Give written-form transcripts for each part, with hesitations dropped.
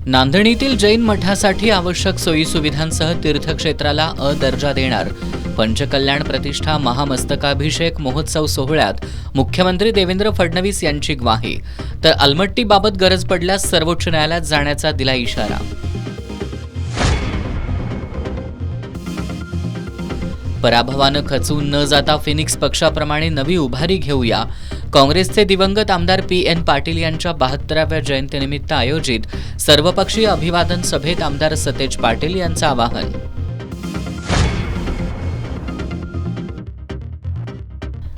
नांदणीतील जैन मठासाठी आवश्यक सोयीसुविधांसह तीर्थक्षेत्राला अ दर्जा देणार. पंचकल्याण प्रतिष्ठा महामस्तकाभिषेक महोत्सव सोहळ्यात मुख्यमंत्री देवेंद्र फडणवीस यांची ग्वाही. तर अलमट्टीबाबत गरज पडल्यास सर्वोच्च न्यायालयात जाण्याचा दिला इशारा. पराभवानं खचून न जाता फिनिक्स पक्षाप्रमाणे नवी उभारी घेऊया. काँग्रेसचे दिवंगत आमदार पी.एन. पाटील यांच्या 72व्या जयंतीनिमित्त आयोजित सर्वपक्षीय अभिवादन सभेत आमदार सतेज पाटील यांचं आवाहन.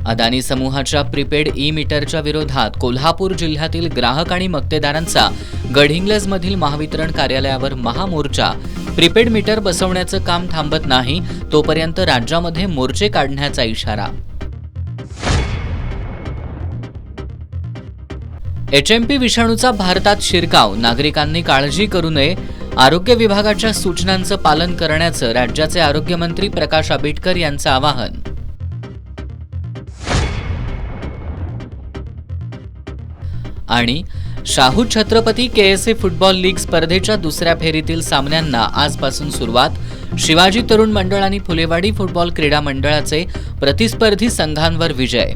अदानी समूहाच्या प्रीपेड ई-मीटरच्या विरोधात कोल्हापूर जिल्ह्यातील ग्राहक आणि मक्तेदारांचा गडहिंग्लजमधील महावितरण कार्यालयावर महामोर्चा. प्रीपेड मीटर बसवण्याचं काम थांबत नाही तोपर्यंत राज्यामध्ये मोर्चे काढण्याचा इशारा. एचएमपी विषाणूचा भारतात शिरकाव, नागरिकांनी काळजी करू नये. आरोग्य विभागाच्या सूचनांचं पालन करण्याचं राज्याचे आरोग्यमंत्री प्रकाश आंबेडकर यांचं आवाहन. आणि Shahu Chhatrapati KSA football league स्पर्धेच्या दुसऱ्या फेरीतील सामन्यांना आजपासून सुरुवात. शिवाजी तरुण मंडळ आणि फुलेवाडी फुटबॉल क्रीडा मंडळाचे प्रतिस्पर्धी संघांवर विजय.